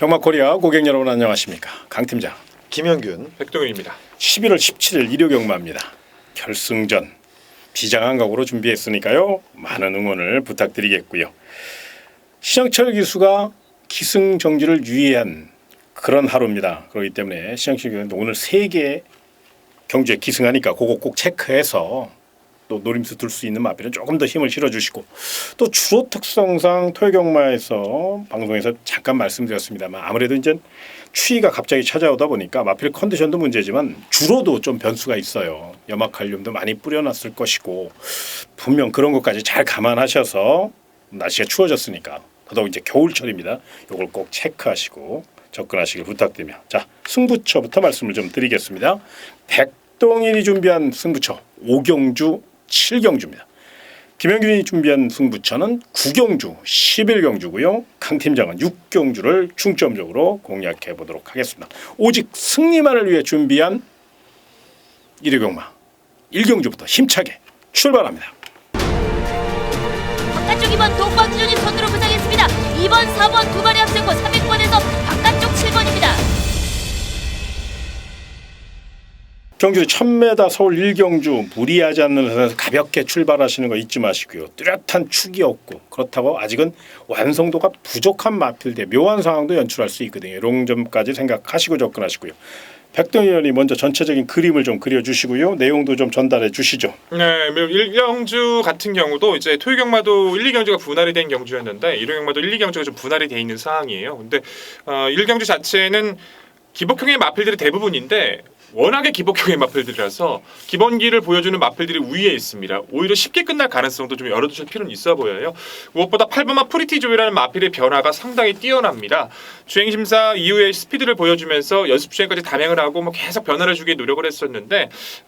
경마코리아 고객 여러분 안녕하십니까. 강팀장 김현균 백동윤입니다. 11월 17일 일요경마입니다. 결승전 비장한 각오로 준비했으니까요. 많은 응원을 부탁드리겠고요. 신영철 기수가 기승전결을 유의한 그런 하루입니다. 그렇기 때문에 신영철 기수는 오늘 3개 경주에 기승하니까 그거 꼭 체크해서 또 노림수 둘 수 있는 마필은 조금 더 힘을 실어주시고, 또 주로 특성상 토요경마에서 방송에서 잠깐 말씀드렸습니다만 아무래도 이제 추위가 갑자기 찾아오다 보니까 마필 컨디션도 문제지만 주로도 좀 변수가 있어요. 염화칼륨도 많이 뿌려놨을 것이고 분명 그런 것까지 잘 감안하셔서 날씨가 추워졌으니까 더더욱 이제 겨울철입니다. 이걸 꼭 체크하시고 접근하시길 부탁드리며, 자 승부처부터 말씀을 좀 드리겠습니다. 백동일이 준비한 승부처 5경주 7경주입니다. 김현균이 준비한 승부처는 9경주 11경주고요. 강 팀장은 6경주를 중점적으로 공략해 보도록 하겠습니다. 오직 승리만을 위해 준비한 일요경마 1경주부터 힘차게 출발합니다. 바깥쪽 2번 동방주전이 선두로 부상했습니다. 2번, 4번 두 발이 앞섰고 300번에서 바깥쪽 7번입니다. 경주 1000m 서울 1경주 무리하지 않는 선에서 가볍게 출발하시는 거 잊지 마시고요. 뚜렷한 축이 없고 그렇다고 아직은 완성도가 부족한 마필대 묘한 상황도 연출할 수 있거든요. 이런 점까지 생각하시고 접근하시고요. 백동희 의원이 먼저 전체적인 그림을 좀 그려주시고요. 내용도 좀 전달해 주시죠. 네, 1경주 같은 경우도 이제 토요경마도 1, 2경주가 분할이 된 경주였는데 1호경마도 1, 2경주가 좀 분할이 돼 있는 상황이에요. 근데 1경주 자체는 기복형의 마필들이 대부분인데 워낙에 기복형의 마필들이라서 기본기를 보여주는 마필들이 우위에 있습니다. 오히려 쉽게 끝날 가능성도 좀 열어두실 필요는 있어 보여요. 무엇보다 8번마 프리티조이라는 마필의 변화가 상당히 뛰어납니다. 주행심사 이후에 스피드를 보여주면서 연습 주행까지 담행을 하고 계속 변화를 주기 노력을 했었는데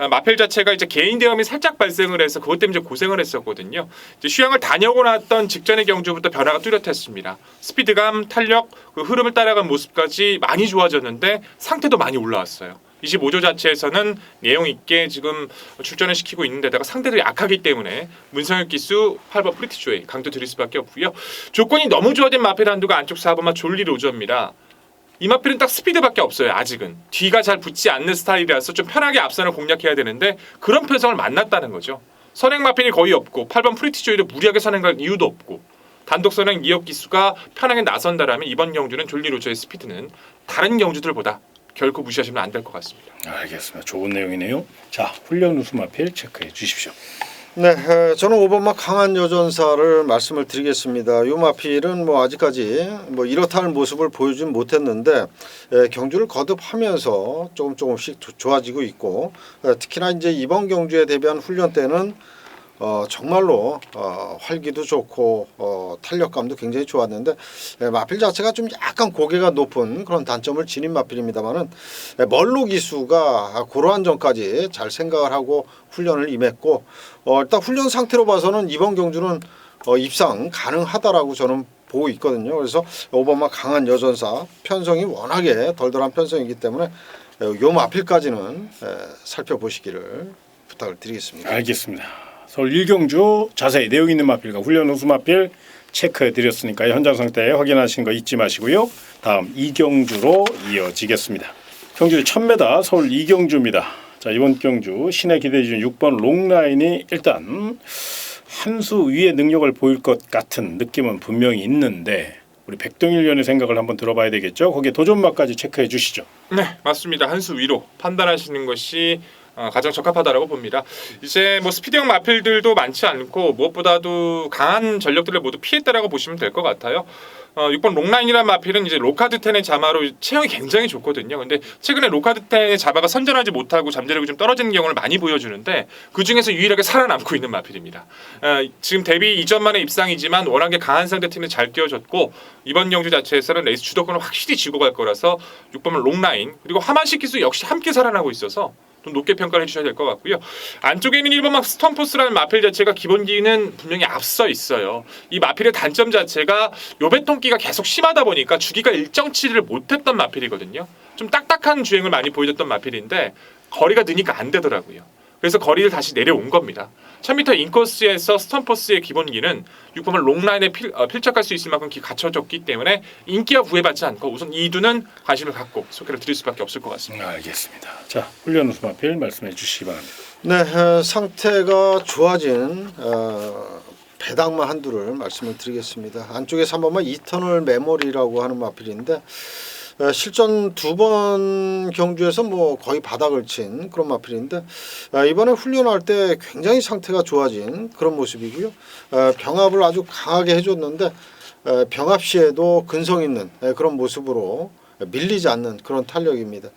마필 자체가 이제 개인 대험이 살짝 발생을 해서 그것 때문에 이제 고생을 했었거든요. 이제 휴양을 다녀오고 났던 직전의 경주부터 변화가 뚜렷했습니다. 스피드감, 탄력, 그 흐름을 따라간 모습까지 많이 좋아졌는데 상태도 많이 올라왔어요. 25조 자체에서는 내용 있게 지금 출전을 시키고 있는 데다가 상대도 약하기 때문에 문성혁 기수 8번 프리티조이 강도 드릴 수밖에 없고요. 조건이 너무 좋아진 마필 한두가 안쪽 4번마 졸리 로저입니다. 이 마필은 딱 스피드밖에 없어요. 아직은 뒤가 잘 붙지 않는 스타일이라서 좀 편하게 앞선을 공략해야 되는데 그런 편성을 만났다는 거죠. 선행 마필이 거의 없고 8번 프리티조이를 무리하게 선행할 이유도 없고 단독 선행 이혁 기수가 편하게 나선다라면 이번 경주는 졸리 로저의 스피드는 다른 경주들보다 결코 무시하시면 안 될 것 같습니다. 알겠습니다. 좋은 내용이네요. 자, 훈련 우수 마필 체크해 주십시오. 네, 저는 5번마 강한 여전사를 말씀을 드리겠습니다. 이 마필은 아직까지 이렇다 할 모습을 보여주진 못했는데 경주를 거듭하면서 조금씩 좋아지고 있고, 특히나 이제 이번 경주에 대비한 훈련 때는 정말로 활기도 좋고 탄력감도 굉장히 좋았는데 마필 자체가 좀 약간 고개가 높은 그런 단점을 지닌 마필입니다만은 멀로 기수가 그러한 점까지 잘 생각을 하고 훈련을 임했고, 일단 훈련 상태로 봐서는 이번 경주는 입상 가능하다라고 저는 보고 있거든요. 그래서 5번마 강한 여전사 편성이 워낙에 덜덜한 편성이기 때문에 요 마필까지는 살펴보시기를 부탁을 드리겠습니다. 알겠습니다. 서울 1경주 자세히 내용 있는 마필과 훈련 우수 마필 체크해 드렸으니까 현장 상태 확인하신 거 잊지 마시고요. 다음 2경주로 이어지겠습니다. 경주 1000m 서울 2경주입니다. 자, 이번 경주 신의 기대 기준 6번 롱라인이 일단 한 수 위의 능력을 보일 것 같은 느낌은 분명히 있는데 우리 백동일 위원의 생각을 한번 들어봐야 되겠죠. 거기에 도전마까지 체크해 주시죠. 네, 맞습니다. 한 수 위로 판단하시는 것이 가장 적합하다라고 봅니다. 이제 스피드형 마필들도 많지 않고 무엇보다도 강한 전력들을 모두 피했다라고 보시면 될 것 같아요. 6번 롱라인이라는 마필은 이제 로카드 10의 자마로 체형이 굉장히 좋거든요. 근데 최근에 로카드 10의 자마가 선전하지 못하고 잠재력이 좀 떨어지는 경우를 많이 보여주는데 그 중에서 유일하게 살아남고 있는 마필입니다. 지금 데뷔 이전 만의 입상이지만 워낙에 강한 상대팀에 잘 뛰어졌고 이번 경주 자체에서는 레이스 주도권을 확실히 쥐고 갈 거라서 6번 롱라인 그리고 하만식 기수 역시 함께 살아나고 있어서 좀 높게 평가를 해주셔야 될 것 같고요. 안쪽에 있는 1번마 스톰포스라는 마필 자체가 기본기는 분명히 앞서 있어요. 이 마필의 단점 자체가 요배통기가 계속 심하다 보니까 주기가 일정치를 못했던 마필이거든요. 좀 딱딱한 주행을 많이 보여줬던 마필인데 거리가 느니까 안 되더라고요. 그래서 거리를 다시 내려온 겁니다. 1000m 인코스에서 스톰포스의 기본기는 6번마 롱라인에 필적할 수 있을 만큼 갖춰졌기 때문에 인기와 구애받지 않고 우선 2두는 관심을 갖고 소개를 드릴 수밖에 없을 것 같습니다. 알겠습니다. 자, 훈련 우수 마필 말씀해 주시기 바랍니다. 네, 상태가 좋아진 배당마 한두를 말씀을 드리겠습니다. 안쪽에 3번마 이터널 메모리라고 하는 마필인데 실전 2번 경주에서 뭐 거의 바닥을 친 그런 마필인데 이번에 훈련할 때 굉장히 상태가 좋아진 그런 모습이고요. 병합을 아주 강하게 해줬는데 병합 시에도 근성 있는 그런 모습으로 밀리지 않는 그런 탄력입니다.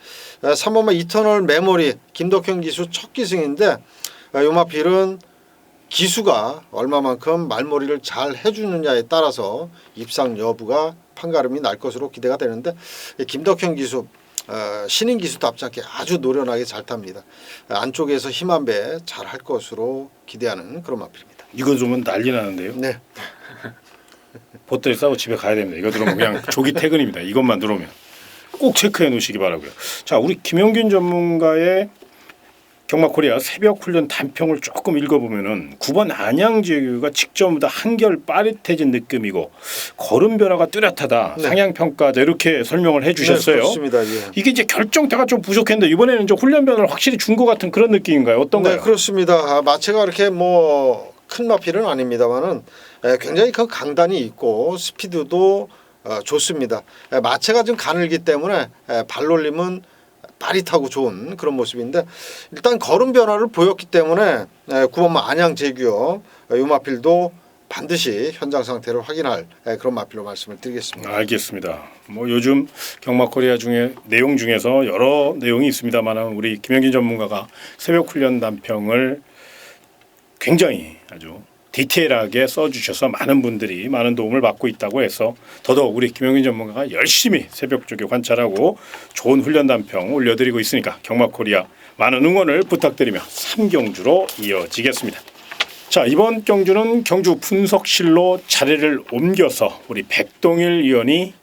3번마 이터널 메모리 김덕현 기수 첫 기승인데 이 마필은 기수가 얼마만큼 말머리를 잘 해주느냐에 따라서 입상 여부가 판가름이 날 것으로 기대가 되는데 김덕현 기수 신인 기수답지 않게 아주 노련하게 잘 탑니다. 안쪽에서 힘 한 배 잘 할 것으로 기대하는 그런 마필입니다. 이거 들으면 난리 나는데요. 네. 보따리 싸고 집에 가야 됩니다. 이거 들으면 그냥 조기 퇴근입니다. 이것만 들어오면 꼭 체크해 놓으시기 바라고요. 자, 우리 김영균 전문가의 경마코리아 새벽 훈련 단평을 조금 읽어보면은 9번 안양지유가 직전보다 한결 빠릿해진 느낌이고 걸음 변화가 뚜렷하다. 네. 상향 평가다 이렇게 설명을 해주셨어요. 네, 그렇습니다. 예. 이게 이제 결정타가 좀 부족했는데 이번에는 좀 훈련 변화를 확실히 준 것 같은 그런 느낌인가요? 어떤가요? 네, 그렇습니다. 마체가 이렇게 뭐 큰 마필은 아닙니다만은 굉장히 그 강단이 있고 스피드도 좋습니다. 마체가 좀 가늘기 때문에 발놀림은 빠릿하고 좋은 그런 모습인데 일단 걸음 변화를 보였기 때문에 9번마 안양 재규어 이 마필도 반드시 현장 상태를 확인할 그런 마필로 말씀을 드리겠습니다. 알겠습니다. 뭐 요즘 경마코리아 중에 내용 중에서 여러 내용이 있습니다만 우리 김영균 전문가가 새벽 훈련 단평을 굉장히 아주 디테일하게 써주셔서 많은 분들이 많은 도움을 받고 있다고 해서 더더욱 우리 김영균 전문가가 열심히 새벽 쪽에 관찰하고 좋은 훈련 단평 올려드리고 있으니까 경마코리아 많은 응원을 부탁드리며 3경주로 이어지겠습니다. 자, 이번 경주는 경주 분석실로 자리를 옮겨서 우리 백동일 의원이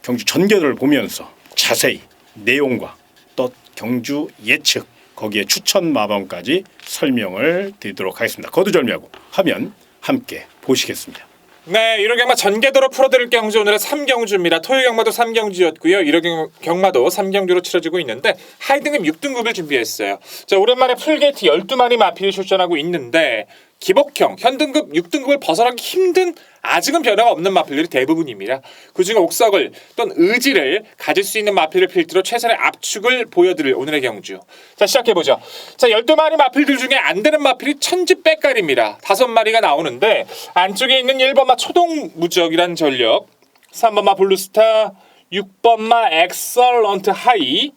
경주 전개를 보면서 자세히 내용과 또 경주 예측 거기에 추천 마방까지 설명을 드리도록 하겠습니다. 거두절미하고 화면 함께 보시겠습니다. 네, 1호 경마 전개도로 풀어드릴 경주 오늘은 3경주입니다. 토요 경마도 3경주였고요. 1호 경마도 3경주로 치러지고 있는데 하이등급 6등급을 준비했어요. 자, 오랜만에 풀게이트 12마리 마필이 출전하고 있는데 기복형, 현등급 6등급을 벗어나기 힘든 아직은 변화가 없는 마필들이 대부분입니다. 그중에 옥석을 또는 의지를 가질 수 있는 마필을 필두로 최선의 압축을 보여드릴 오늘의 경주. 자, 시작해보죠. 자, 12마리 마필들 중에 안 되는 마필이 천지백갈입니다. 5마리가 나오는데 안쪽에 있는 1번마 초동무적이란 전력, 3번마 블루스타, 6번마 엑설런트 하이,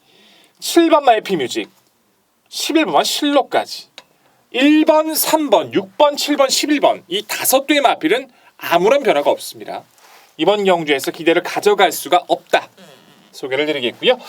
7번마 에피뮤직, 11번마 실로까지 1번, 3번, 6번, 7번, 11번 이 5개의 마필은 아무런 변화가 없습니다. 이번 경주에서 기대를 가져갈 수가 없다. 소개를 드리겠고요.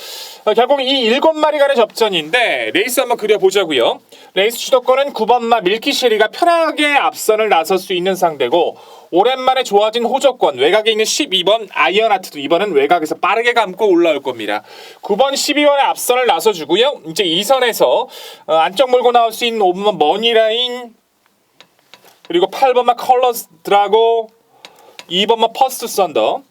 결국 이 7마리 간의 접전인데 레이스 한번 그려보자고요. 레이스 주도권은 9번마 밀키쉐리가 편하게 앞선을 나설 수 있는 상대고 오랜만에 좋아진 호조권 외곽에 있는 12번 아이언하트도 이번은 외곽에서 빠르게 감고 올라올 겁니다. 9번 12번의 앞선을 나서주고요. 이제 2선에서 안쪽 몰고 나올 수 있는 5번마 머니라인 그리고 8번마 컬러스 드라고 2번마 퍼스트 썬더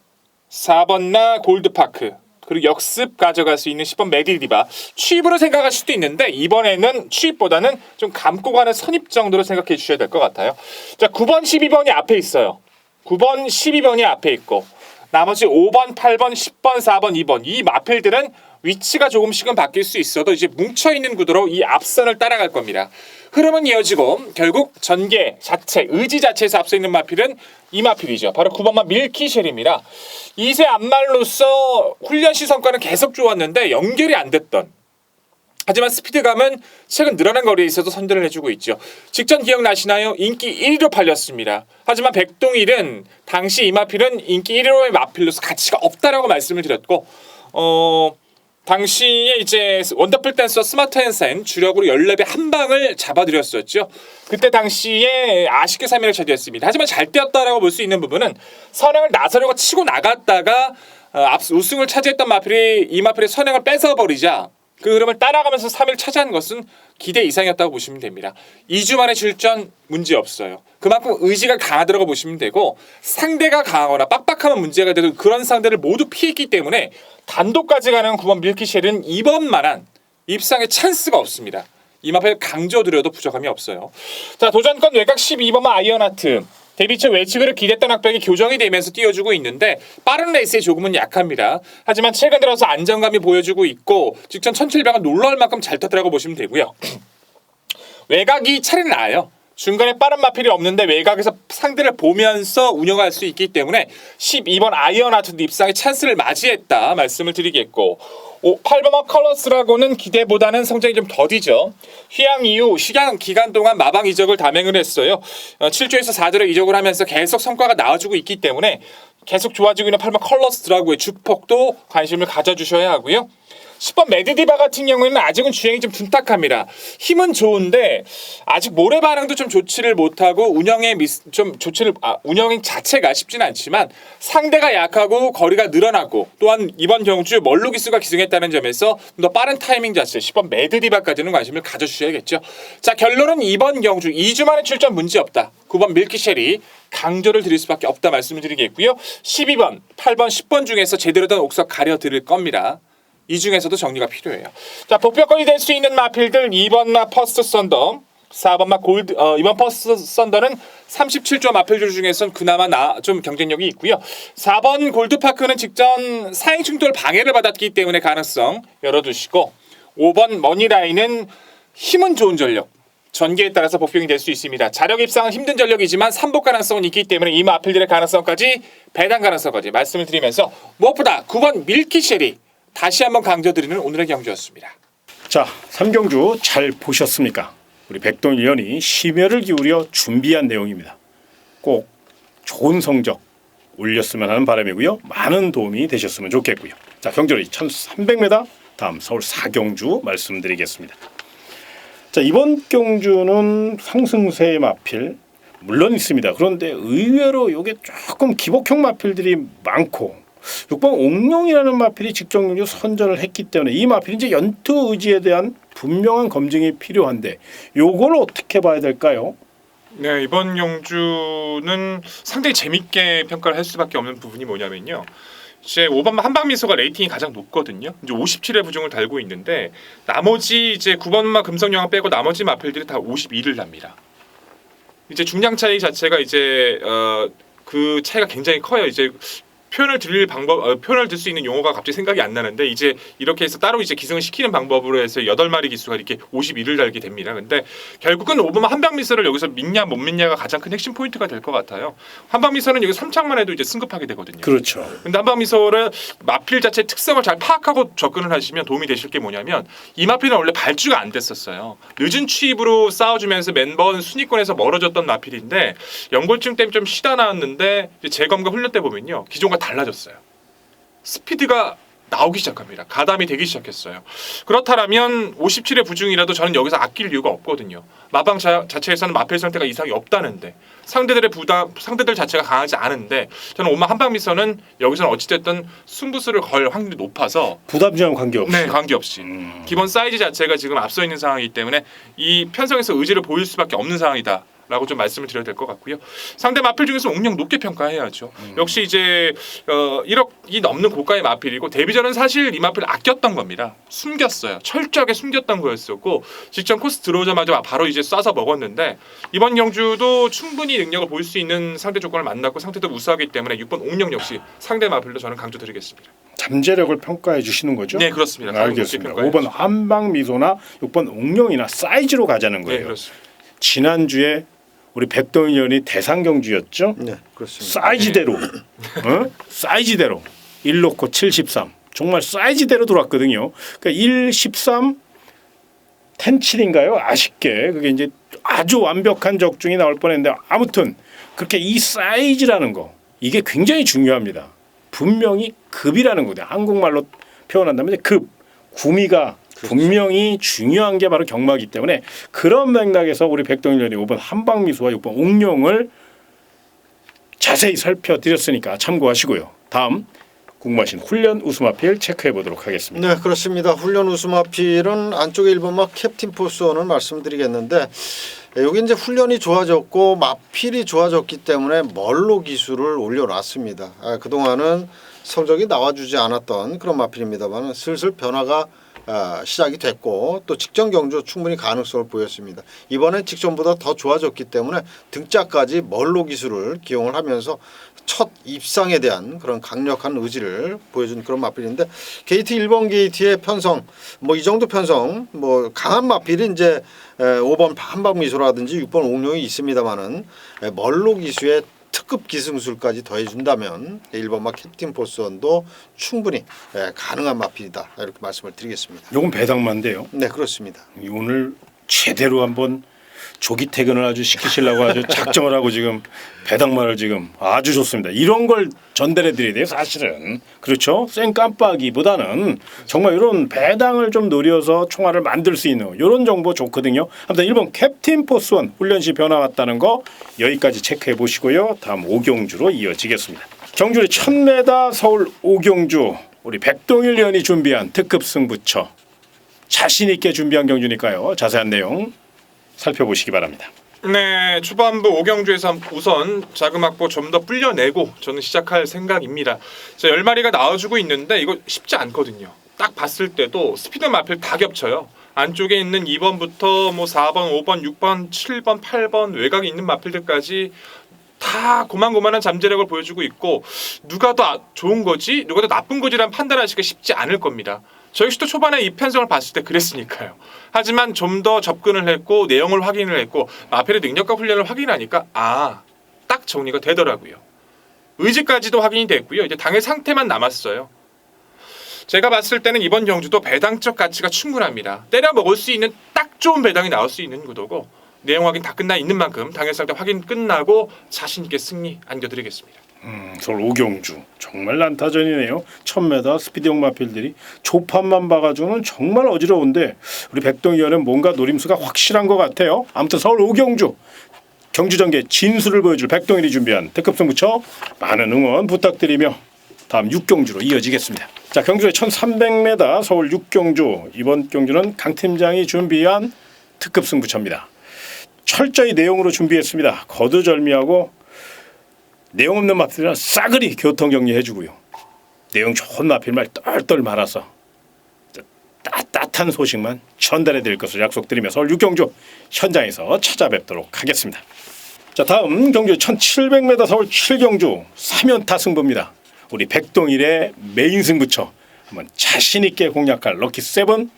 4번마 골드파크 그리고 역습 가져갈 수 있는 10번 메디디바 취입으로 생각할 수도 있는데 이번에는 취입보다는 좀 감고 가는 선입 정도로 생각해 주셔야 될 것 같아요. 자, 9번 12번이 앞에 있어요. 9번 12번이 앞에 있고 나머지 5번 8번 10번 4번 2번 이 마필들은 위치가 조금씩은 바뀔 수 있어도 이제 뭉쳐있는 구도로 이 앞선을 따라갈 겁니다. 흐름은 이어지고 결국 전개 자체, 의지 자체에서 앞서 있는 마필은 이 마필이죠. 바로 9번마 밀키쉘입니다. 2세 앞말로서 훈련 시성과는 계속 좋았는데 연결이 안 됐던 하지만 스피드감은 최근 늘어난 거리에 있어도 선전을 해주고 있죠. 직전 기억나시나요? 인기 1위로 팔렸습니다. 하지만 백동일은 당시 이 마필은 인기 1위로의 마필로서 가치가 없다라고 말씀을 드렸고 당시에 이제 원더풀 댄서 스마트 핸센 주력으로 14배 한 방을 잡아드렸었죠. 그때 당시에 아쉽게 3위를 차지했습니다. 하지만 잘 뛰었다라고 볼 수 있는 부분은 선행을 나서려고 치고 나갔다가 우승을 차지했던 마필이 이 마필의 선행을 뺏어버리자 그 흐름을 따라가면서 3위를 차지한 것은 기대 이상이었다고 보시면 됩니다. 2주 만에 출전 문제 없어요. 그만큼 의지가 강하다고 보시면 되고 상대가 강하거나 빡빡하면 문제가 돼도 그런 상대를 모두 피했기 때문에 단독까지 가는 9번 밀키쉘은 이번만한 입상의 찬스가 없습니다. 이 마필 강조드려도 부족함이 없어요. 자, 도전권 외곽 12번 아이언하트. 데뷔 초 외측으로 기댔던 악벽이 교정이 되면서 띄워주고 있는데 빠른 레이스에 조금은 약합니다. 하지만 최근 들어서 안정감이 보여주고 있고 직전 1700은 놀라울 만큼 잘 탔더라고 보시면 되고요. 외곽이 차라리 나아요. 중간에 빠른 마필이 없는데 외곽에서 상대를 보면서 운영할 수 있기 때문에 12번 아이언하트도 입상의 찬스를 맞이했다 말씀을 드리겠고 8번 컬러스라고는 기대보다는 성적이 좀 더디죠. 휴양 이후 휴양 기간 동안 마방 이적을 담행을 했어요. 7조에서 4조로 이적을 하면서 계속 성과가 나와주고 있기 때문에 계속 좋아지고 있는 8번 컬러스라고의 주폭도 관심을 가져주셔야 하고요. 10번 매드디바 같은 경우에는 아직은 주행이 좀 둔탁합니다. 힘은 좋은데 아직 모래 반응도 좀 좋지를 못하고 운영 자체가 쉽지는 않지만 상대가 약하고 거리가 늘어나고 또한 이번 경주 멀로 기수가 기승했다는 점에서 좀 더 빠른 타이밍 자체 10번 매드디바까지는 관심을 가져주셔야겠죠. 자, 결론은 이번 경주 2주 만에 출전 문제없다. 9번 밀키쉘이 강조를 드릴 수밖에 없다 말씀을 드리겠고요. 12번, 8번, 10번 중에서 제대로 된 옥석 가려드릴 겁니다. 이 중에서도 정리가 필요해요. 자, 복벽권이 될 수 있는 마필들 2번 마 퍼스트 썬더, 4번 마 골드. 2번 퍼스트 썬더는 37조 마필들 중에서는 그나마 좀 경쟁력이 있고요. 4번 골드파크는 직전 사행 충돌 방해를 받았기 때문에 가능성 열어두시고 5번 머니라인은 힘은 좋은 전력. 전개에 따라서 복병이 될 수 있습니다. 자력 입상은 힘든 전력이지만 삼복 가능성은 있기 때문에 이 마필들의 가능성까지 배당 가능성까지 말씀을 드리면서 무엇보다 9번 밀키쉘이 다시 한번 강조드리는 오늘의 경주였습니다. 자, 3경주 잘 보셨습니까? 우리 백동 위원이 심혈을 기울여 준비한 내용입니다. 꼭 좋은 성적 올렸으면 하는 바람이고요. 많은 도움이 되셨으면 좋겠고요. 자, 경주는 1300m 다음 서울 4경주 말씀드리겠습니다. 자, 이번 경주는 상승세 마필 물론 있습니다. 그런데 의외로 이게 조금 기복형 마필들이 많고 6번 옥룡이라는 마필이 직전 경주 선전을 했기 때문에 이 마필이 이제 연투 의지에 대한 분명한 검증이 필요한데 요걸 어떻게 봐야 될까요? 네, 이번 경주는 상당히 재밌게 평가를 할 수밖에 없는 부분이 뭐냐면요. 이제 5번 한방미소가 레이팅이 가장 높거든요. 이제 57의 부중을 달고 있는데 나머지 이제 9번마 금성영화 빼고 나머지 마필들이 다 52를 납니다. 이제 중량 차이 자체가 이제 그 차이가 굉장히 커요. 이제 표현을 들 수 있는 용어가 갑자기 생각이 안 나는데 이제 이렇게 해서 따로 이제 기승을 시키는 방법으로 해서 8마리 기수가 이렇게 51을 달게 됩니다. 근데 결국은 5번 한방미소를 여기서 믿냐 못 믿냐가 가장 큰 핵심 포인트가 될 것 같아요. 한방미소는 여기 3창만 해도 이제 승급하게 되거든요. 그렇죠. 근데 한방미소를 마필 자체의 특성을 잘 파악하고 접근을 하시면 도움이 되실 게 뭐냐면 이 마필은 원래 발주가 안 됐었어요. 늦은 취입으로 싸워주면서 멤버는 순위권에서 멀어졌던 마필인데 연골증 때문에 좀 쉬다 나왔는데 이제 재검과 훈련 때 보면요. 기존과 달라졌어요. 스피드가 나오기 시작합니다. 가담이 되기 시작했어요. 그렇다면 57의 부중이라도 저는 여기서 아낄 이유가 없거든요. 마방 자체에서는 마필 상태가 이상이 없다는데 상대들 자체가 강하지 않은데 저는 오마 한방미선은 여기서는 어찌됐든 승부수를 걸 확률이 높아서 부담주랑 관계없이. 네, 관계없이 기본 사이즈 자체가 지금 앞서 있는 상황이기 때문에 이 편성에서 의지를 보일 수밖에 없는 상황이다. 라고 좀 말씀을 드려야 될 것 같고요. 상대 마필 중에서 옥룡 높게 평가해야죠. 역시 이제 1억이 넘는 고가의 마필이고 데뷔전은 사실 이 마필을 아꼈던 겁니다. 숨겼어요. 철저하게 숨겼던 거였었고 직전 코스 들어오자마자 바로 이제 쏴서 먹었는데 이번 경주도 충분히 능력을 보일 수 있는 상대 조건을 만났고 상태도 우수하기 때문에 6번 옥룡 역시 상대 마필도 저는 강조드리겠습니다. 잠재력을 평가해 주시는 거죠? 네, 그렇습니다. 알겠습니다. 5번 한방미소나 6번 옥룡이나 사이즈로 가자는 거예요. 네, 그렇습니다. 지난주에 우리 백동희 의원이 대상경주였죠. 네, 그렇습니다. 사이즈대로, 사이즈대로 1놓고 73. 정말 사이즈대로 돌았거든요. 그러니까 113 10-7인가요? 아쉽게 그게 이제 아주 완벽한 적중이 나올 뻔했는데 아무튼 그렇게 이 사이즈라는 거 이게 굉장히 중요합니다. 분명히 급이라는 거죠. 한국말로 표현한다면 급, 구미가 분명히 중요한 게 바로 경마이기 때문에 그런 맥락에서 우리 백동일 의원이 5번 한방미소와 6번 옥룡을 자세히 살펴드렸으니까 참고하시고요. 다음 궁금하신 훈련 우수마필 체크해 보도록 하겠습니다. 네, 그렇습니다. 훈련 우수마필은 안쪽에 1번마 캡틴 포스원을 말씀드리겠는데 여기 이제 훈련이 좋아졌고 마필이 좋아졌기 때문에 멀로 기술을 올려놨습니다. 그동안은 성적이 나와주지 않았던 그런 마필입니다만 슬슬 변화가 시작이 됐고 또 직전 경주 충분히 가능성을 보였습니다. 이번엔 직전보다 더 좋아졌기 때문에 등짝까지 멀로 기술을 기용을 하면서 첫 입상에 대한 그런 강력한 의지를 보여준 그런 마필인데 게이트 1번 게이트의 편성 뭐 이 정도 편성 뭐 강한 마필이 이제 5번 한방미소라든지 6번 옥룡이 있습니다만은 멀로 기수의 특급 기승술까지 더해준다면 1번마 캡틴 포스원도 충분히 가능한 마필이다 이렇게 말씀을 드리겠습니다. 요건 배당마인데요. 네, 그렇습니다. 오늘 제대로 한번 조기 퇴근을 아주 시키시려고 아주 작정을 하고 지금 배당마를 지금 아주 좋습니다. 이런 걸 전달해 드려야 돼요, 사실은. 그렇죠? 쌩 깜빡이보다는 정말 이런 배당을 좀 노려서 총알을 만들 수 있는 이런 정보 좋거든요. 아무튼 1번 캡틴 포스원 훈련 시 변화 왔다는 거 여기까지 체크해 보시고요. 다음 오경주로 이어지겠습니다. 경주의 1000m 서울 오경주 우리 백동일 의원이 준비한 특급 승부처 자신 있게 준비한 경주니까요. 자세한 내용 살펴보시기 바랍니다. 네, 초반부 오경주에서 우선 자금 확보 좀 더 불려내고 저는 시작할 생각입니다. 10마리가 나와주고 있는데 이거 쉽지 않거든요. 딱 봤을 때도 스피드 마필 다 겹쳐요. 안쪽에 있는 2번부터 뭐 4번, 5번, 6번, 7번, 8번 외곽에 있는 마필들까지 다 고만고만한 잠재력을 보여주고 있고 누가 더 좋은 거지 누가 더 나쁜 거지라는 판단하기가 쉽지 않을 겁니다. 저희 시도 초반에 이 편성을 봤을 때 그랬으니까요. 하지만 좀 더 접근을 했고 내용을 확인을 했고 마필의 능력과 훈련을 확인하니까 딱 정리가 되더라고요. 의지까지도 확인이 됐고요. 이제 당의 상태만 남았어요. 제가 봤을 때는 이번 경주도 배당적 가치가 충분합니다. 때려 먹을 수 있는 딱 좋은 배당이 나올 수 있는 구도고 내용 확인 다 끝나 있는 만큼 당일 상태 확인 끝나고 자신 있게 승리 안겨드리겠습니다. 서울 오경주 정말 난타전이네요. 1000m 스피드형 마필들이 조판만 봐가지고는 정말 어지러운데 우리 백동의원은 뭔가 노림수가 확실한 것 같아요. 아무튼 서울 오경주 경주전개 진수를 보여줄 백동일이 준비한 특급 승부처 많은 응원 부탁드리며 다음 6경주로 이어지겠습니다. 자, 경주의 1300m 서울 6경주 이번 경주는 강 팀장이 준비한 특급 승부처입니다. 철저히 내용으로 준비했습니다. 거두절미하고 내용 없는 마필은 싸그리 교통 정리해주고요. 내용 좋은 마필말 똘똘 말아서 따뜻한 소식만 전달해드릴 것을 약속드리며 서울 6경주 현장에서 찾아뵙도록 하겠습니다. 자, 다음 경주 1700m 서울 7경주 3연타 승부입니다. 우리 백동일의 메인 승부처 한번 자신 있게 공략할 럭키 세븐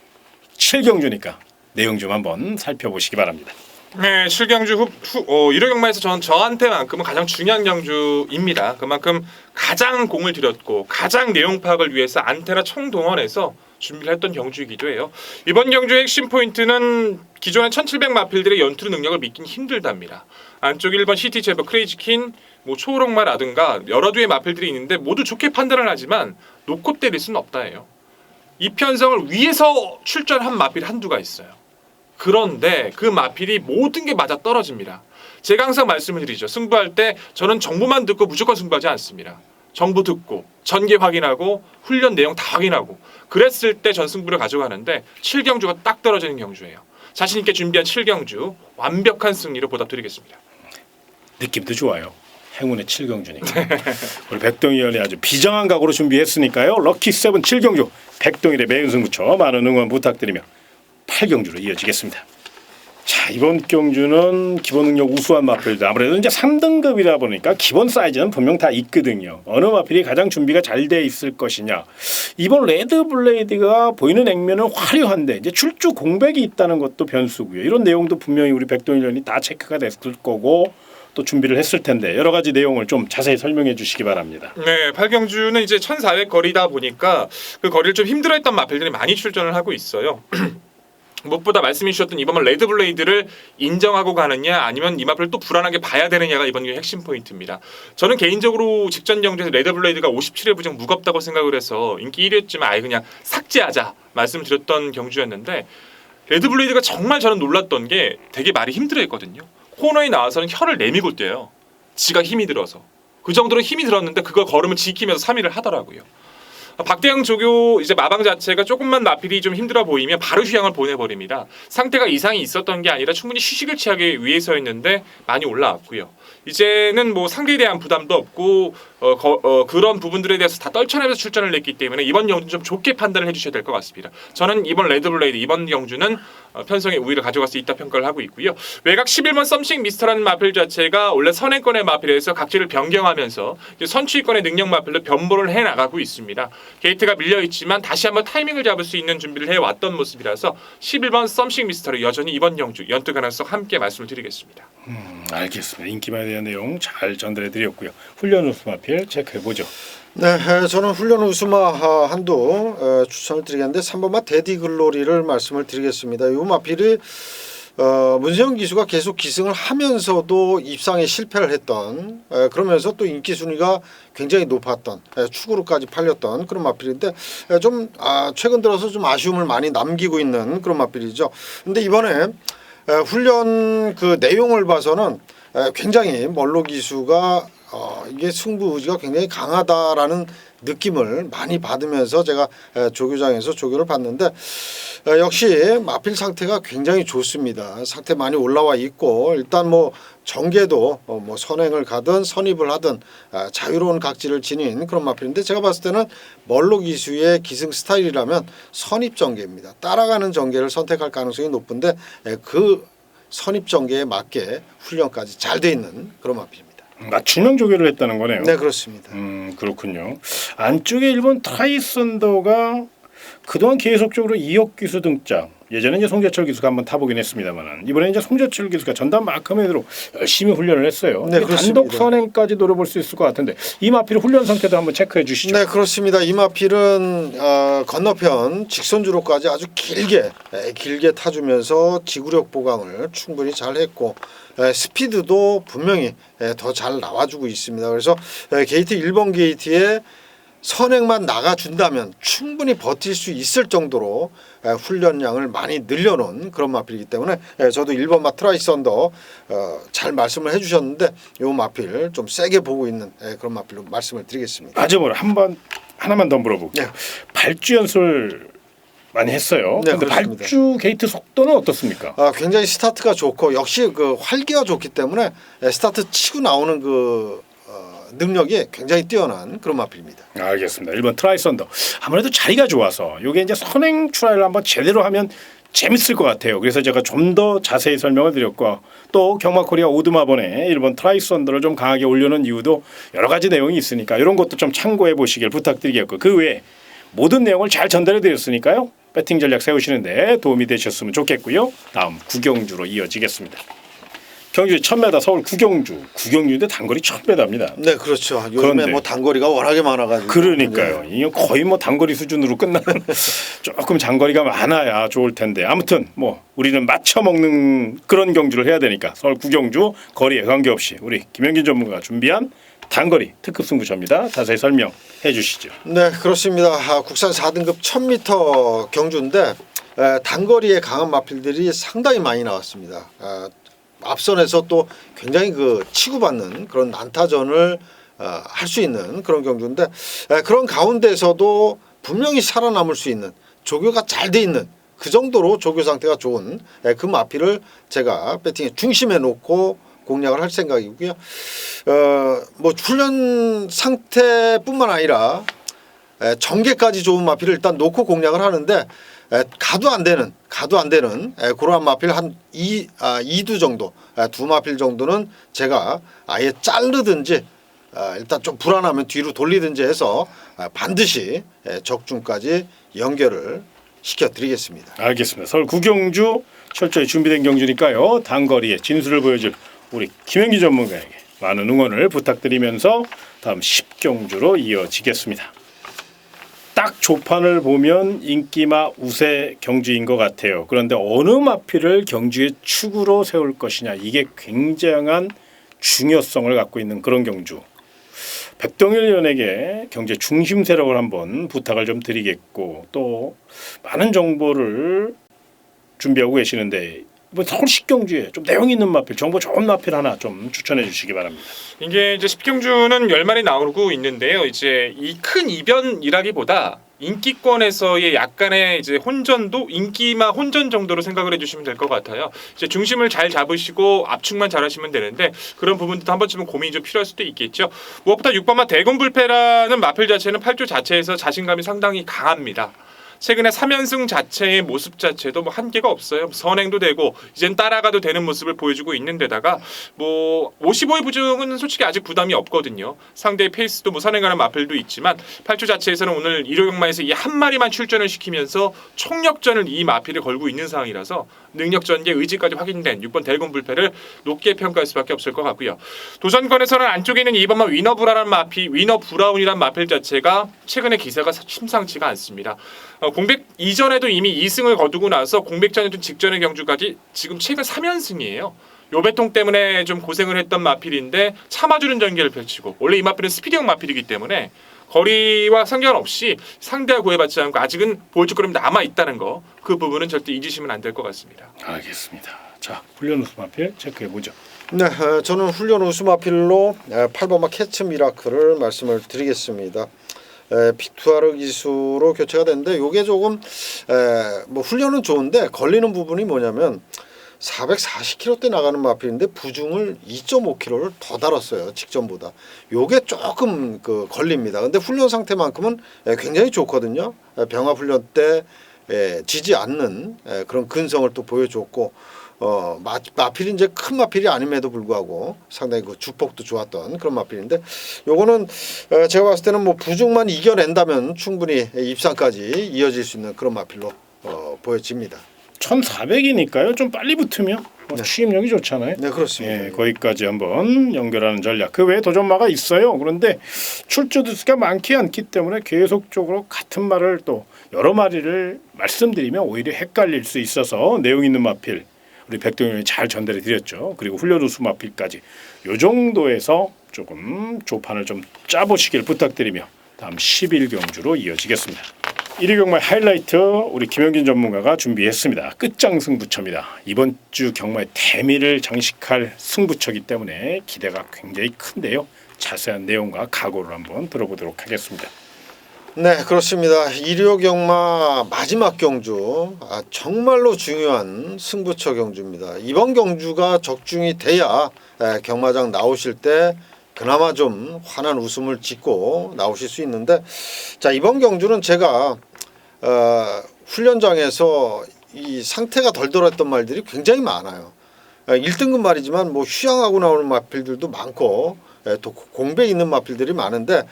7경주니까 내용 좀 한번 살펴보시기 바랍니다. 네, 7경주 1호 경마에서 저한테만큼은 가장 중요한 경주입니다. 그만큼 가장 공을 들였고 가장 내용 파악을 위해서 안테나 총동원해서 준비를 했던 경주이기도 해요. 이번 경주의 핵심 포인트는 기존의 1700 마필들의 연투 능력을 믿긴 힘들답니다. 안쪽 1번 시티 제버 크레이지킨, 뭐 초록마라든가 여러 두의 마필들이 있는데 모두 좋게 판단을 하지만 놓고 때릴 수는 없다예요. 이 편성을 위해서 출전한 마필 한두가 있어요. 그런데 그 마필이 모든 게 맞아 떨어집니다. 제가 항상 말씀을 드리죠. 승부할 때 저는 정보만 듣고 무조건 승부하지 않습니다. 정보 듣고 전개 확인하고 훈련 내용 다 확인하고 그랬을 때 전 승부를 가져가는데 7경주가 딱 떨어지는 경주예요. 자신 있게 준비한 7경주 완벽한 승리로 보답드리겠습니다. 느낌도 좋아요. 행운의 7경주니까. 우리 백동일 의원이 아주 비장한 각오로 준비했으니까요. 럭키 세븐 7경주 백동일의 매운 승부처 많은 응원 부탁드리며 8경주로 이어지겠습니다. 자, 이번 경주는 기본 능력 우수한 마필들 아무래도 이제 3등급이다 보니까 기본 사이즈는 분명 다 있거든요. 어느 마필이 가장 준비가 잘 돼 있을 것이냐. 이번 레드 블레이드가 보이는 액면은 화려한데 이제 출주 공백이 있다는 것도 변수고요. 이런 내용도 분명히 우리 백동일 의원이 다 체크가 됐을 거고 또 준비를 했을 텐데 여러 가지 내용을 좀 자세히 설명해 주시기 바랍니다. 네, 8경주는 이제 1400 거리다 보니까 그 거리를 좀 힘들어했던 마필들이 많이 출전을 하고 있어요. 무엇보다 말씀해 주셨던 이번 레드 블레이드를 인정하고 가느냐 아니면 이 마필을 또 불안하게 봐야 되느냐가 이번 경기 핵심 포인트입니다. 저는 개인적으로 직전 경주에서 레드 블레이드가 57회 부정 무겁다고 생각을 해서 인기 1위였지만 아예 그냥 삭제하자 말씀을 드렸던 경주였는데 레드 블레이드가 정말 저는 놀랐던 게 되게 말이 힘들어했거든요. 코너에 나와서는 혀를 내밀고 뛰어요. 지가 힘이 들어서. 그 정도로 힘이 들었는데 그걸 걸음을 지키면서 3위를 하더라고요. 박대영 조교 이제 마방 자체가 조금만 마필이 좀 힘들어 보이면 바로 휴양을 보내버립니다. 상태가 이상이 있었던 게 아니라 충분히 휴식을 취하기 위해서였는데 많이 올라왔고요. 이제는 뭐 상대에 대한 부담도 없고 그런 부분들에 대해서 다 떨쳐내면서 출전을 했기 때문에 이번 경주는 좀 좋게 판단을 해주셔야 될 것 같습니다. 저는 이번 레드블레이드 이번 경주는 편성에 우위를 가져갈 수 있다 평가를 하고 있고요. 외곽 11번 썸씽 미스터라는 마필 자체가 원래 선행권의 마필에서 각지를 변경하면서 선취권의 능력 마필로 변보를 해나가고 있습니다. 게이트가 밀려있지만 다시 한번 타이밍을 잡을 수 있는 준비를 해왔던 모습이라서 11번 썸씽 미스터를 여전히 이번 경주 연투 가능성 함께 말씀을 드리겠습니다. 알겠습니다. 인기만에 대한 내용 잘 전달해드렸고요. 훈련 우수 마필 체크해보죠. 네, 저는 훈련 우수마 한두 추천을 드리겠는데 3번마 데디 글로리를 말씀을 드리겠습니다. 이 마필이 문세영 기수가 계속 기승을 하면서도 입상에 실패를 했던 그러면서 또 인기 순위가 굉장히 높았던 축으로까지 팔렸던 그런 마필인데 좀 최근 들어서 좀 아쉬움을 많이 남기고 있는 그런 마필이죠. 근데 이번에 훈련 그 내용을 봐서는 굉장히 멀로 기수가 이게 승부 의지가 굉장히 강하다라는 느낌을 많이 받으면서 제가 조교장에서 조교를 받는데 역시 마필 상태가 굉장히 좋습니다. 상태 많이 올라와 있고 일단 뭐 전개도 뭐 선행을 가든 선입을 하든 자유로운 각지를 지닌 그런 마필인데 제가 봤을 때는 멀로 기수의 기승 스타일이라면 선입 전개입니다. 따라가는 전개를 선택할 가능성이 높은데 그 선입 전개에 맞게 훈련까지 잘 돼 있는 그런 마필입니다. 맞춤형 조교를 했다는 거네요. 네, 그렇습니다. 그렇군요. 안쪽에 일본 트라이썬더가 그동안 계속적으로 이혁 기수 등장. 예전에 이제 송재철 기수가 한번 타보긴 했습니다만 이번에 이제 송재철 기수가 전담 마크맨으로 열심히 훈련을 했어요. 네, 단독 그렇습니다. 선행까지 노려볼 수 있을 것 같은데 이 마필 훈련 상태도 한번 체크해 주시죠. 네, 그렇습니다. 이 마필은 건너편 직선주로까지 아주 길게 타주면서 지구력 보강을 충분히 잘 했고 스피드도 분명히 더 잘 나와주고 있습니다. 그래서 게이트 1번 게이트에 선행만 나가준다면 충분히 버틸 수 있을 정도로 훈련량을 많이 늘려놓은 그런 마필이기 때문에 저도 1번마 트라이썬더 잘 말씀을 해주셨는데 이 마필 좀 세게 보고 있는 그런 마필로 말씀을 드리겠습니다. 마지막으로 하나만 더 물어볼게요. 네. 발주 연습을 많이 했어요. 네, 근데 그렇습니다. 발주 게이트 속도는 어떻습니까? 굉장히 스타트가 좋고 역시 그 활기가 좋기 때문에 스타트 치고 나오는 그 능력이 굉장히 뛰어난 그런 마필입니다. 알겠습니다. 1번 트라이썬더. 아무래도 자리가 좋아서 이게 이제 선행 트라이를 한번 제대로 하면 재밌을 것 같아요. 그래서 제가 좀 더 자세히 설명을 드렸고 또 경마코리아 오드마번에 1번 트라이썬더를 좀 강하게 올려놓은 이유도 여러 가지 내용이 있으니까 이런 것도 좀 참고해 보시길 부탁드리겠고 그 외에 모든 내용을 잘 전달해 드렸으니까요. 배팅 전략 세우시는데 도움이 되셨으면 좋겠고요. 다음 구경주로 이어지겠습니다. 경주 1000m 서울 구경주인데 단거리 1000m입니다. 네, 그렇죠. 요즘에 그런데 뭐 단거리가 워낙에 많아가지고. 그러니까요. 이게 거의 뭐 단거리 수준으로 끝나는 조금 장거리가 많아야 좋을 텐데 아무튼 뭐 우리는 맞춰 먹는 그런 경주를 해야 되니까 서울 구경주 거리에 관계없이 우리 김영균 전문가가 준비한 단거리 특급 승부처입니다. 자세히 설명해 주시죠. 네, 그렇습니다. 국산 4등급 1000m 경주인데 단거리에 강한 마필들이 상당히 많이 나왔습니다. 앞선에서 또 굉장히 그 치고받는 그런 난타전을 할 수 있는 그런 경주인데 그런 가운데서도 분명히 살아남을 수 있는 조교가 잘 돼 있는 그 정도로 조교 상태가 좋은 그 마필을 제가 배팅의 중심에 놓고 공략을 할 생각이고요. 뭐 훈련 상태뿐만 아니라 전개까지 좋은 마필을 일단 놓고 공략을 하는데 가도 안 되는 그러한 마필 한 2두 정도, 두 마필 정도는 제가 아예 자르든지 일단 좀 불안하면 뒤로 돌리든지 해서 반드시 적중까지 연결을 시켜드리겠습니다. 알겠습니다. 서울 구경주 철저히 준비된 경주니까요. 단거리에 진수를 보여줄 우리 김영기 전문가에게 많은 응원을 부탁드리면서 다음 10경주로 이어지겠습니다. 딱 조판을 보면 인기마 우세 경주인 것 같아요. 그런데 어느 마필을 경주의 축으로 세울 것이냐 이게 굉장한 중요성을 갖고 있는 그런 경주. 백동일 의원에게 경제 중심 세력을 한번 부탁을 좀 드리겠고 또 많은 정보를 준비하고 계시는데 이번 서울 식경주에 좀 내용 있는 마필, 정보 좋은 마필 하나 좀 추천해 주시기 바랍니다. 이게 이제 10경주는 10마리 나오고 있는데요. 이제 이 큰 이변이라기보다 인기권에서의 약간의 이제 혼전도 인기만 혼전 정도로 생각을 해주시면 될 것 같아요. 이제 중심을 잘 잡으시고 압축만 잘하시면 되는데 그런 부분도 한 번쯤은 고민이 좀 필요할 수도 있겠죠. 무엇보다 6번마 대군불패라는 마필 자체는 8조 자체에서 자신감이 상당히 강합니다. 최근에 3연승 자체의 모습 자체도 뭐 한계가 없어요. 선행도 되고 이젠 따라가도 되는 모습을 보여주고 있는 데다가 뭐 55의 부정은 솔직히 아직 부담이 없거든요. 상대의 페이스도 뭐 선행하는 마필도 있지만 8조 자체에서는 오늘 1호 경마에서 이 한 마리만 출전을 시키면서 총력전을 이 마필을 걸고 있는 상황이라서 능력 전개 의지까지 확인된 6번 대군불패를 높게 평가할 수밖에 없을 것 같고요. 도전권에서는 안쪽에 있는 2번만 위너브라는 마필, 위너브라운이란 마필 자체가 최근에 기세가 심상치가 않습니다. 공백 이전에도 이미 2승을 거두고 나서 공백전 직전의 경주까지 지금 최근 3연승이에요. 요배통 때문에 좀 고생을 했던 마필인데 참아주는 전개를 펼치고 원래 이 마필은 스피드형 마필이기 때문에 거리와 상관없이 상대와 구애받지 않고 아직은 보여줄 거름이 남아있다는 거 그 부분은 절대 잊으시면 안 될 것 같습니다. 알겠습니다. 자, 훈련 우수 마필 체크해 보죠. 네, 저는 훈련 우수 마필로 8번마 캐츠 미라클을 말씀을 드리겠습니다. 피투아르 기수로 교체가 됐는데 이게 조금 뭐 훈련은 좋은데 걸리는 부분이 뭐냐면 440km대 나가는 마필인데 부중을 2.5kg를 더 달았어요. 직전보다. 요게 조금 걸립니다. 근데 훈련 상태만큼은 굉장히 좋거든요. 병합 훈련 때 지지 않는 그런 근성을 또 보여줬고 마필이 이제 큰 마필이 아님에도 불구하고 상당히 그 주폭도 좋았던 그런 마필인데 요거는 제가 봤을 때는 뭐 부중만 이겨낸다면 충분히 입상까지 이어질 수 있는 그런 마필로 보여집니다. 1400이니까요. 좀 빨리 붙으면 추임력이 좋잖아요. 네, 그렇습니다. 예, 거기까지 한번 연결하는 전략. 그 외에 도전마가 있어요. 그런데 출조 두수가 많지 않기 때문에 계속적으로 같은 말을 또 여러 마리를 말씀드리면 오히려 헷갈릴 수 있어서 내용 있는 마필 우리 백동영이 잘 전달해 드렸죠. 그리고 훈련 우수 마필까지 요 정도에서 조금 조판을 좀 짜보시길 부탁드리며 다음 11경주로 이어지겠습니다. 1위 경마의 하이라이트 우리 김영진 전문가가 준비했습니다. 끝장 승부처입니다. 이번 주 경마의 대미를 장식할 승부처이기 때문에 기대가 굉장히 큰데요. 자세한 내용과 각오를 한번 들어보도록 하겠습니다. 네, 그렇습니다. 1호 경마 마지막 경주 정말로 중요한 승부처 경주입니다. 이번 경주가 적중이 돼야 경마장 나오실 때 그나마 좀 환한 웃음을 짓고 나오실 수 있는데 자 이번 경주는 제가 훈련장에서 이 상태가 덜덜했던 말들이 굉장히 많아요. 1등급 말이지만 뭐 휴양하고 나오는 마필들도 많고 또 공백 있는 마필들이 많은데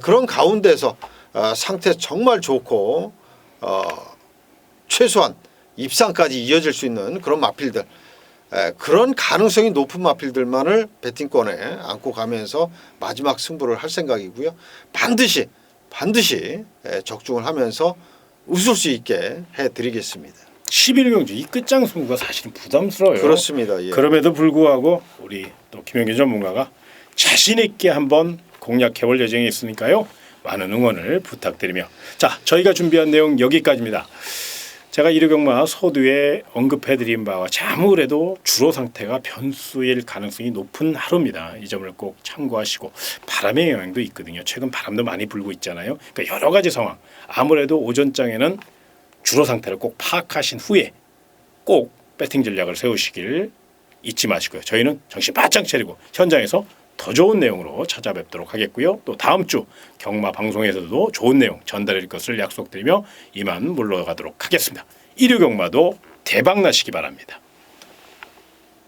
그런 가운데서 상태 정말 좋고 최소한 입상까지 이어질 수 있는 그런 마필들 그런 가능성이 높은 마필들만을 배팅권에 안고 가면서 마지막 승부를 할 생각이고요. 반드시 적중을 하면서 웃을 수 있게 해드리겠습니다. 11경주 이 끝장 승부가 사실은 부담스러워요. 그렇습니다. 예. 그럼에도 불구하고 우리 또 김영진 전문가가 자신 있게 한번 공략해볼 예정이 있으니까요. 많은 응원을 부탁드리며 자 저희가 준비한 내용 여기까지입니다. 제가 1호 경마 서두에 언급해드린 바와 아무래도 주로 상태가 변수일 가능성이 높은 하루입니다. 이 점을 꼭 참고하시고 바람의 영향도 있거든요. 최근 바람도 많이 불고 있잖아요. 그러니까 여러 가지 상황. 아무래도 오전장에는 주로 상태를 꼭 파악하신 후에 꼭 배팅 전략을 세우시길 잊지 마시고요. 저희는 정신 바짝 차리고 현장에서 더 좋은 내용으로 찾아뵙도록 하겠고요. 또 다음 주 경마 방송에서도 좋은 내용 전달할 것을 약속드리며 이만 물러가도록 하겠습니다. 1호 경마도 대박 나시기 바랍니다.